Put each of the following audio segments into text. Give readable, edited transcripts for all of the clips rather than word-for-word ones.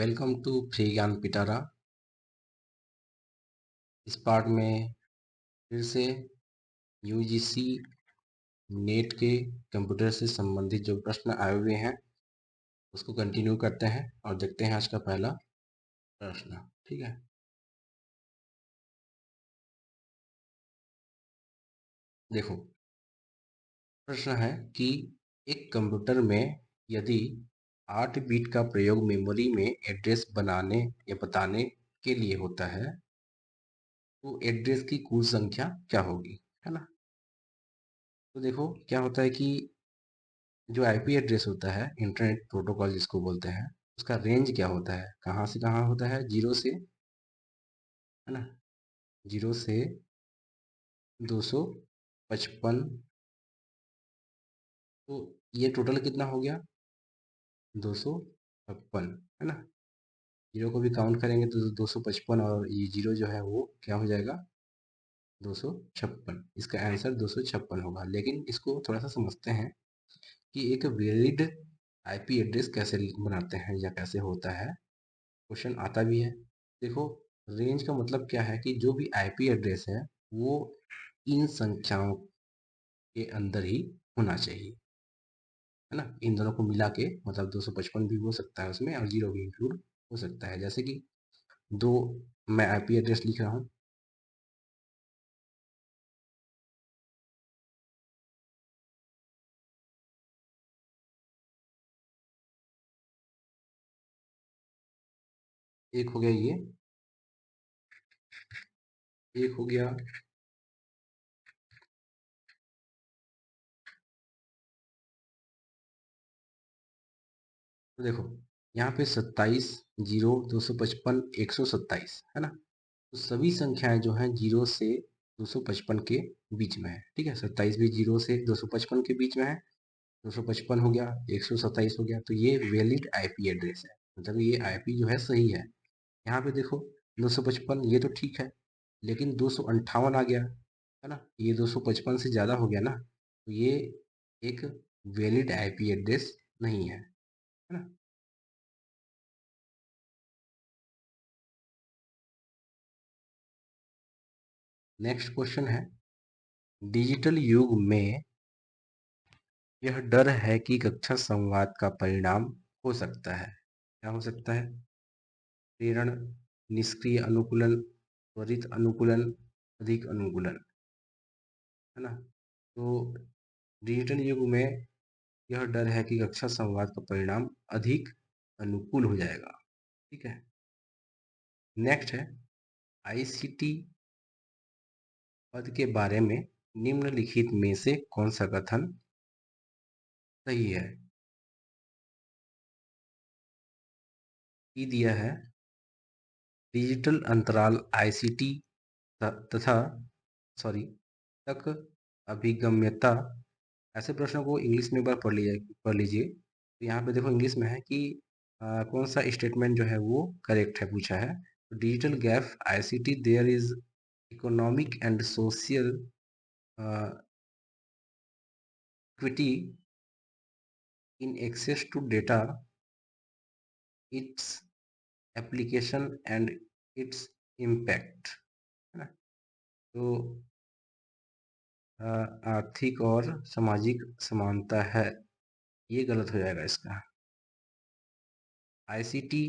Welcome to free ज्ञान पिटारा। इस part में फिर से यूजीसी नेट के कंप्यूटर से संबंधित जो प्रश्न आए हुए हैं उसको कंटिन्यू करते हैं और देखते हैं आज का पहला प्रश्न। ठीक है, देखो प्रश्न है कि एक कंप्यूटर में यदि 8 बिट का प्रयोग मेमोरी में एड्रेस बनाने या बताने के लिए होता है तो एड्रेस की कुल संख्या क्या होगी, है ना। तो देखो क्या होता है कि जो आईपी एड्रेस होता है, इंटरनेट प्रोटोकॉल जिसको बोलते हैं, उसका रेंज क्या होता है, कहाँ से कहाँ होता है, 0 से, है ना, 0 से 255। तो ये टोटल कितना हो गया, 256, है ना। जीरो को भी काउंट करेंगे तो 255 और ये जीरो जो है वो क्या हो जाएगा, 256। इसका आंसर 256 होगा। लेकिन इसको थोड़ा सा समझते हैं कि एक वैलिड आईपी एड्रेस कैसे बनाते हैं या कैसे होता है, क्वेश्चन आता भी है। देखो, रेंज का मतलब क्या है कि जो भी आईपी एड्रेस है वो इन संख्याओं के अंदर ही होना चाहिए, है ना। इन दोनों को मिला के मतलब 255 भी हो सकता है उसमें और जीरो भी इंक्लूड हो सकता है। जैसे कि दो, मैं आईपी एड्रेस लिख रहा हूँ, एक हो गया ये, एक हो गया तो देखो यहाँ पे 27, 0, 255, 127, है ना। तो सभी संख्याएं जो हैं 0 से 255 के बीच में है। ठीक है, 27 भी 0 से 255 के बीच में है, 255 हो गया, 127 हो गया। तो ये वैलिड आईपी एड्रेस है, मतलब ये आईपी जो है सही है। यहाँ पे देखो 255 ये तो ठीक है, लेकिन 258 आ गया, है ना, ये 255 से ज़्यादा हो गया ना, तो ये एक वैलिड आईपी एड्रेस नहीं है ना। नेक्स्ट क्वेश्चन है, डिजिटल युग में यह डर है कि कक्षा संवाद का परिणाम हो सकता है। क्या हो सकता है, प्रेरण, निष्क्रिय अनुकूलन, त्वरित अनुकूलन, अधिक अनुकूलन, है ना। तो डिजिटल युग में यह डर है कि कक्षा संवाद का परिणाम अधिक अनुकूल हो जाएगा। ठीक है, नेक्स्ट है, आईसीटी पद के बारे में निम्नलिखित में से कौन सा कथन सही है। ई दिया है, डिजिटल अंतराल आईसीटी तथा सॉरी तक अभिगम्यता। ऐसे प्रश्नों को इंग्लिश में एक बार पढ़ लीजिए। तो यहाँ पे देखो इंग्लिश में है कि कौन सा स्टेटमेंट जो है वो करेक्ट है, पूछा है। Digital gap ICT there is economic and social equity in access to data, its application and its impact, है ना। तो आर्थिक और सामाजिक समानता है, ये गलत हो जाएगा इसका। आईसीटी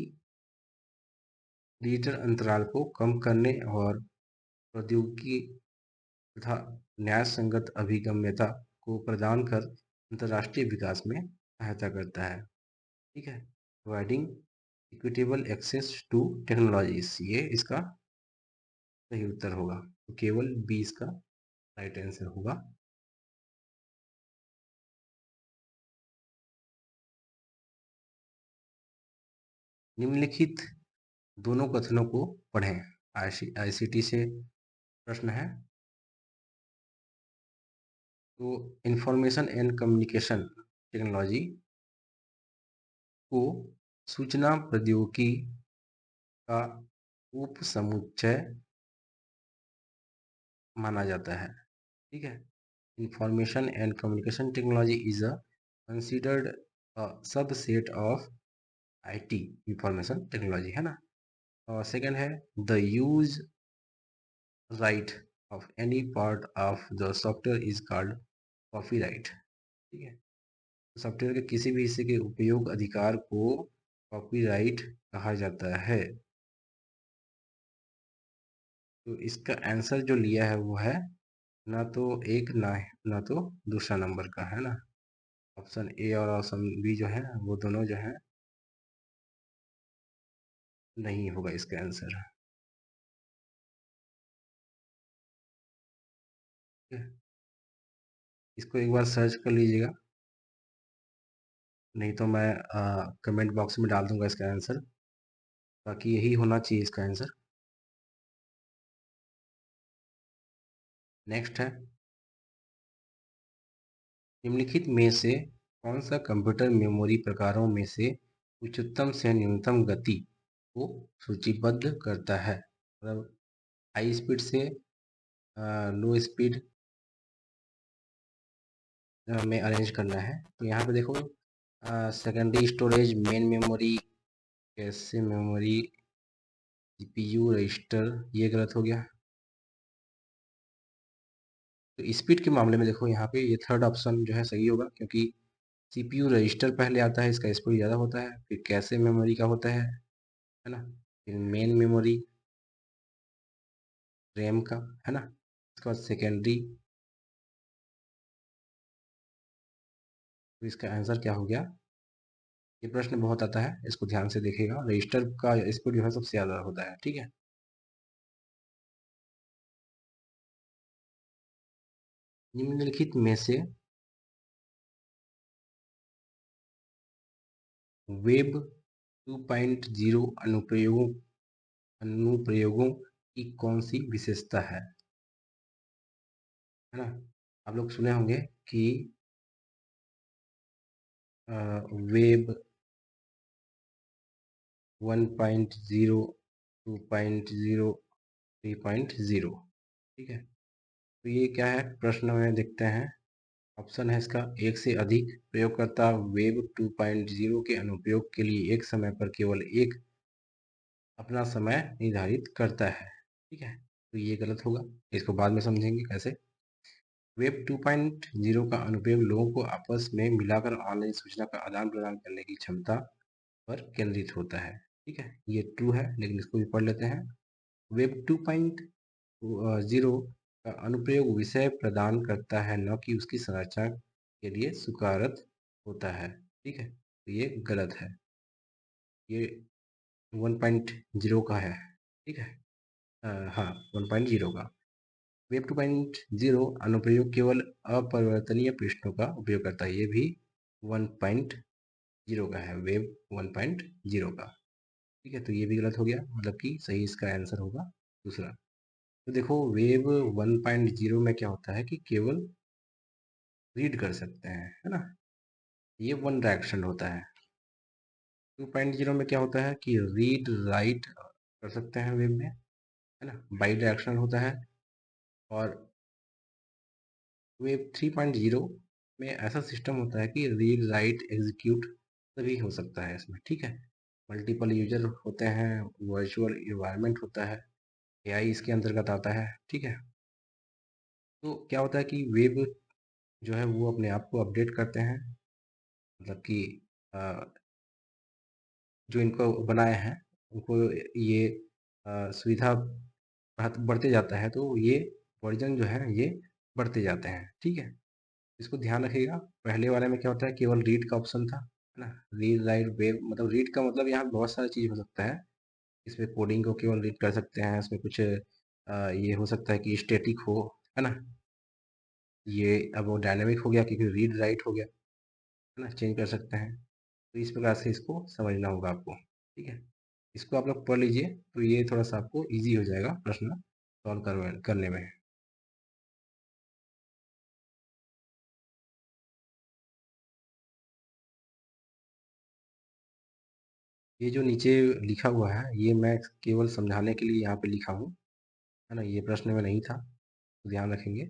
डिजिटल अंतराल को कम करने और प्रौद्योगिकी तथा न्याय संगत अभिगम्यता को प्रदान कर अंतर्राष्ट्रीय विकास में सहायता करता है। ठीक है, providing equitable access to technologies, ये इसका सही उत्तर होगा। तो केवल बी इसका राइट आंसर होगा। निम्नलिखित दोनों कथनों को पढ़ें। आईसीटी से प्रश्न है। तो इंफॉर्मेशन एंड कम्युनिकेशन टेक्नोलॉजी को सूचना प्रौद्योगिकी का उपसमुच्चय माना जाता है। ठीक है, information and communication technology is a considered a subset of IT information technology, है ना। और सेकंड है the use right of any part of the software is called copyright. ठीक है, सॉफ्टवेयर के किसी भी हिस्से के उपयोग अधिकार को कॉपीराइट कहा जाता है। तो इसका आंसर जो लिया है वो है ना तो एक ना तो दूसरा नंबर का, है ना। ऑप्शन ए और ऑप्शन बी जो है वो दोनों जो है नहीं होगा इसका आंसर। ठीक है? इसको एक बार सर्च कर लीजिएगा, नहीं तो मैं कमेंट बॉक्स में डाल दूंगा इसका आंसर। बाकी यही होना चाहिए इसका आंसर। नेक्स्ट है निम्नलिखित में से कौन सा कंप्यूटर मेमोरी प्रकारों में से उच्चतम से न्यूनतम गति को सूचीबद्ध करता है। मतलब हाई स्पीड से लो स्पीड में अरेंज करना है। तो यहाँ पे देखो secondary storage, main memory, cache memory, CPU register, ये गलत हो गया। तो स्पीड के मामले में देखो यहाँ पे ये थर्ड ऑप्शन जो है सही होगा, क्योंकि सीपीयू रजिस्टर पहले आता है, इसका स्पीड ज़्यादा होता है। फिर कैशे मेमोरी का होता है ना। फिर मेन मेमोरी रैम का, है ना। इसके बाद सेकेंडरी। तो इसका आंसर क्या हो गया। ये प्रश्न बहुत आता है, इसको ध्यान से देखिएगा। रजिस्टर का स्पीड जो है सबसे ज़्यादा होता है। ठीक है, निम्नलिखित में से वेब 2.0 अनुप्रयोगों की कौन सी विशेषता है ना। आप लोग सुने होंगे कि वेब 1.0, 2.0, 3.0। ठीक है, तो ये क्या है प्रश्न में देखते हैं। ऑप्शन है इसका एक से अधिक प्रयोगकर्ता वेब 2.0 के अनुप्रयोग के लिए एक समय पर केवल एक अपना समय निर्धारित करता है। ठीक है, तो ये गलत होगा। इसको बाद में समझेंगे कैसे। वेब 2.0 का अनुप्रयोग लोगों को आपस में मिलाकर ऑनलाइन सूचना का आदान प्रदान करने की क्षमता पर केंद्रित होता है। ठीक है, ये ट्रू है, लेकिन इसको भी पढ़ लेते हैं। वेब 2.0 का अनुप्रयोग विषय प्रदान करता है, न कि उसकी संरचना के लिए स्वीकारत होता है। ठीक है, तो ये गलत है, ये 1.0 का है। ठीक है, हाँ 1.0 का। वेब 2.0 अनुप्रयोग केवल अपरिवर्तनीय पृष्ठों का उपयोग करता है, ये भी 1.0 का है, वेब 1.0 का। ठीक है, तो ये भी गलत हो गया, मतलब कि सही इसका आंसर होगा दूसरा। तो देखो वेब 1.0 में क्या होता है कि केवल रीड कर सकते हैं, है ना। ये वन डायरेक्शन होता है। 2.0 में क्या होता है कि रीड राइट कर सकते हैं वेब में, है ना, बाई डायरेक्शनल होता है। और वेब 3.0 में ऐसा सिस्टम होता है कि रीड राइट एग्जीक्यूट सभी हो सकता है इसमें। ठीक है, मल्टीपल यूजर होते हैं, वर्चुअल इन्वायरमेंट होता है, एआई इसके अंतर्गत आता है। ठीक है, तो क्या होता है कि वेब जो है वो अपने आप को अपडेट करते हैं, मतलब कि जो इनको बनाए हैं उनको ये सुविधा बढ़ते जाता है, तो ये वर्जन जो है ये बढ़ते जाते हैं। ठीक है, इसको ध्यान रखिएगा। पहले वाले में क्या होता है, केवल रीड का ऑप्शन था, है ना। रीड राइट वेब, मतलब रीड का मतलब यहाँ बहुत सारी चीज़ हो सकता है। इसमें कोडिंग को केवल रीड कर सकते हैं, इसमें कुछ ये हो सकता है कि स्टैटिक हो, है ना। ये अब वो डायनेमिक हो गया क्योंकि रीड राइट हो गया, है ना, चेंज कर सकते हैं। तो इस प्रकार से इसको समझना होगा आपको। ठीक है, इसको आप लोग पढ़ लीजिए, तो ये थोड़ा सा आपको इजी हो जाएगा प्रश्न सॉल्व करने में। ये जो नीचे लिखा हुआ है ये मैं केवल समझाने के लिए यहाँ पे लिखा हूँ, है ना। ये प्रश्न में नहीं था, ध्यान रखेंगे।